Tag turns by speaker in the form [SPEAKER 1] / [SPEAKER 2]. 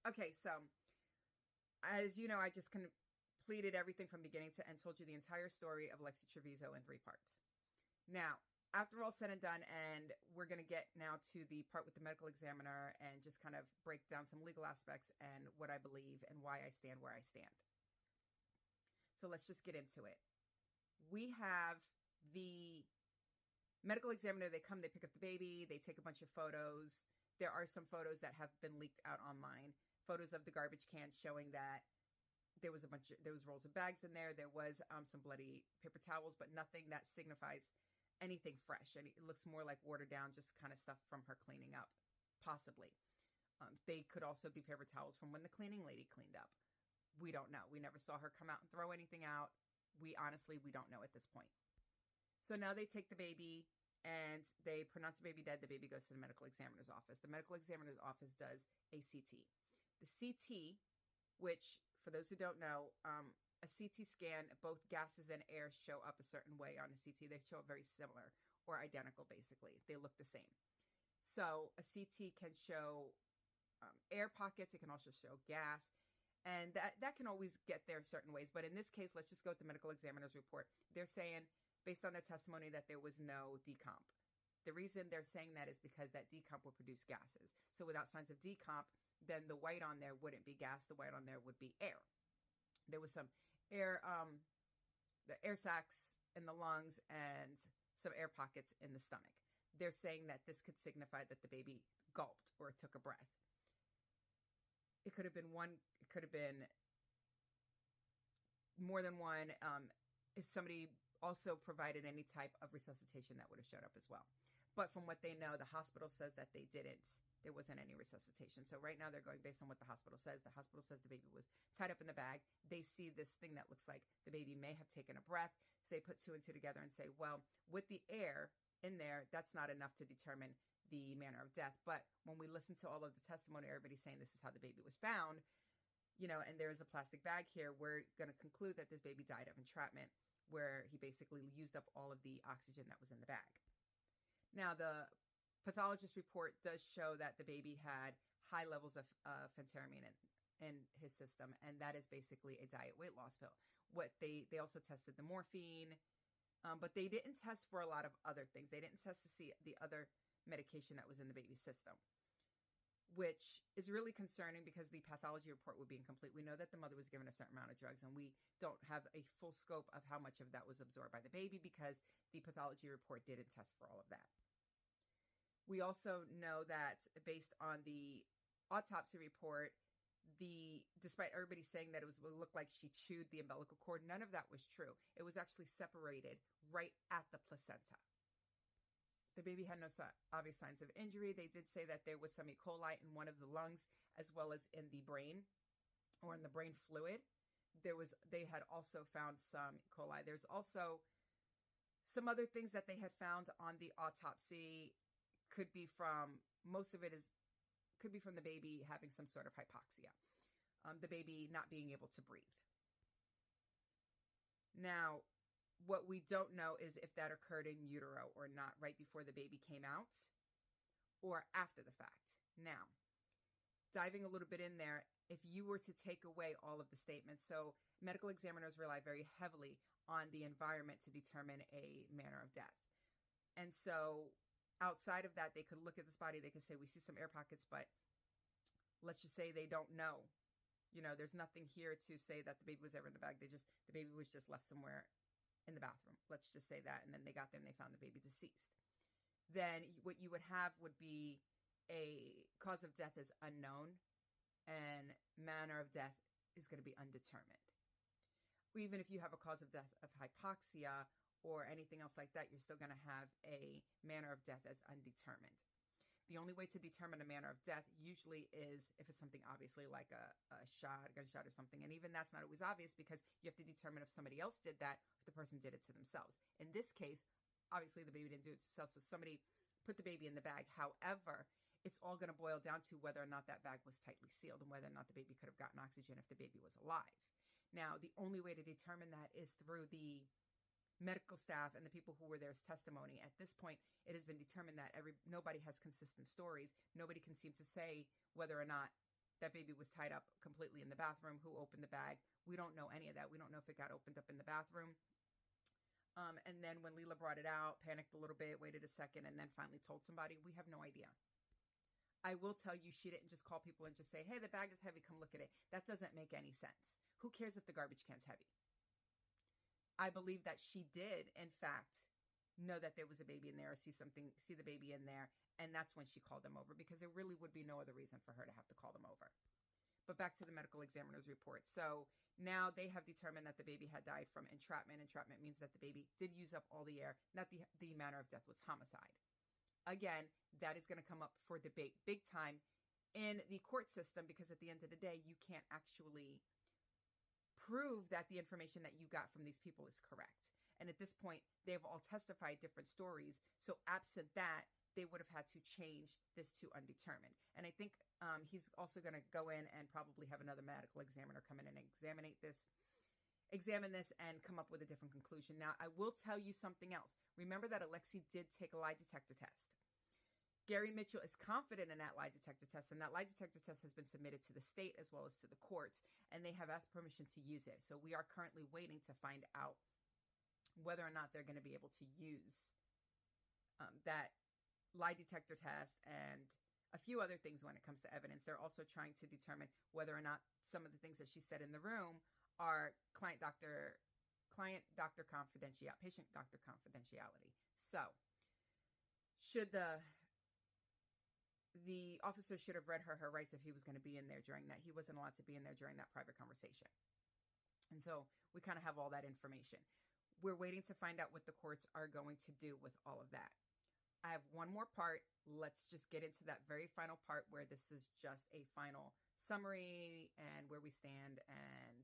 [SPEAKER 1] Okay, so as you know, I just completed everything from beginning to end, told you the entire story of Alexee Trevizo in 3 parts. Now, after all said and done, and we're going to get now to the part with the medical examiner and just kind of break down some legal aspects and what I believe and why I stand where I stand. So let's just get into it. We have the medical examiner. They come, they pick up the baby, they take a bunch of photos. There are some photos that have been leaked out online. Photos of the garbage can showing that there was rolls of bags in there. There was some bloody paper towels, but nothing that signifies anything fresh. And it looks more like watered down, just kind of stuff from her cleaning up, possibly. They could also be paper towels from when the cleaning lady cleaned up. We don't know. We never saw her come out and throw anything out. We don't know at this point. So now they take the baby and they pronounce the baby dead. The baby goes to the medical examiner's office. The medical examiner's office does a CT. The CT, which for those who don't know, a CT scan, both gases and air show up a certain way on a CT. They show up very similar or identical, basically. They look the same. So a CT can show air pockets. It can also show gas. And that can always get there certain ways. But in this case, let's just go with the medical examiner's report. They're saying, based on their testimony, that there was no decomp. The reason they're saying that is because that decomp will produce gases. So without signs of decomp, then the white on there wouldn't be gas. The white on there would be air. There was some air, the air sacs in the lungs and some air pockets in the stomach. They're saying that this could signify that the baby gulped or took a breath. It could have been one. It could have been more than one. If somebody also provided any type of resuscitation, that would have showed up as well. But from what they know, the hospital says that they didn't. There wasn't any resuscitation. So right now they're going based on what the hospital says. The hospital says the baby was tied up in the bag. They see this thing that looks like the baby may have taken a breath. So they put 2 and 2 together and say, well, with the air in there, that's not enough to determine the manner of death. But when we listen to all of the testimony, everybody's saying this is how the baby was found, and there is a plastic bag here, we're going to conclude that this baby died of entrapment, where he basically used up all of the oxygen that was in the bag. Now, the pathologist report does show that the baby had high levels of phentermine in his system, and that is basically a diet weight loss pill. They also tested the morphine, but they didn't test for a lot of other things. They didn't test to see the other medication that was in the baby's system, which is really concerning because the pathology report would be incomplete. We know that the mother was given a certain amount of drugs, and we don't have a full scope of how much of that was absorbed by the baby because the pathology report didn't test for all of that. We also know that based on the autopsy report, despite everybody saying that it looked like she chewed the umbilical cord, none of that was true. It was actually separated right at the placenta. The baby had no obvious signs of injury. They did say that there was some E. coli in one of the lungs as well as in the brain or in the brain fluid. They had also found some E. coli. There's also some other things that they had found on the autopsy. Most of it could be from the baby having some sort of hypoxia, the baby not being able to breathe. Now, what we don't know is if that occurred in utero or not, right before the baby came out or after the fact. Now, diving a little bit in there, if you were to take away all of the statements, so medical examiners rely very heavily on the environment to determine a manner of death. And so outside of that, they could look at this body, they could say, we see some air pockets, but let's just say they don't know. There's nothing here to say that the baby was ever in the bag. The baby was just left somewhere in the bathroom. Let's just say that. And then they got there and they found the baby deceased. Then what you would have would be a cause of death is unknown and manner of death is going to be undetermined. Even if you have a cause of death of hypoxia or anything else like that, you're still going to have a manner of death as undetermined. The only way to determine a manner of death usually is if it's something obviously like a gunshot or something. And even that's not always obvious because you have to determine if somebody else did that, if the person did it to themselves. In this case, obviously the baby didn't do it to itself, so somebody put the baby in the bag. However, it's all going to boil down to whether or not that bag was tightly sealed and whether or not the baby could have gotten oxygen if the baby was alive. Now, the only way to determine that is through the medical staff and the people who were there's testimony. At this point, it has been determined that nobody has consistent stories. Nobody can seem to say whether or not that baby was tied up completely in the bathroom. Who opened the bag? We don't know any of that. We don't know if it got opened up in the bathroom. And then when Leela brought it out, panicked a little bit, waited a second, and then finally told somebody. We have no idea. I will tell you, she didn't just call people and just say, hey, the bag is heavy, come look at it. That doesn't make any sense. Who cares if the garbage can's heavy? I believe that she did, in fact, know that there was a baby in there, or see the baby in there, and that's when she called them over, because there really would be no other reason for her to have to call them over. But back to the medical examiner's report. So now they have determined that the baby had died from entrapment. Entrapment means that the baby did use up all the air, not the manner of death was homicide. Again, that is going to come up for debate big time in the court system, because at the end of the day, you can't actually prove that the information that you got from these people is correct. And at this point, they've all testified different stories. So absent that, they would have had to change this to undetermined. And I think he's also going to go in and probably have another medical examiner come in and examine this and come up with a different conclusion. Now, I will tell you something else. Remember that Alexee did take a lie detector test. Gary Mitchell is confident in that lie detector test, and that lie detector test has been submitted to the state as well as to the courts, and they have asked permission to use it. So we are currently waiting to find out whether or not they're going to be able to use that lie detector test and a few other things when it comes to evidence. They're also trying to determine whether or not some of the things that she said in the room are patient doctor confidentiality. So the officer should have read her rights if he was going to be in there during that. He wasn't allowed to be in there during that private conversation. And so we kind of have all that information. We're waiting to find out what the courts are going to do with all of that. I have one more part. Let's just get into that very final part where this is just a final summary and where we stand and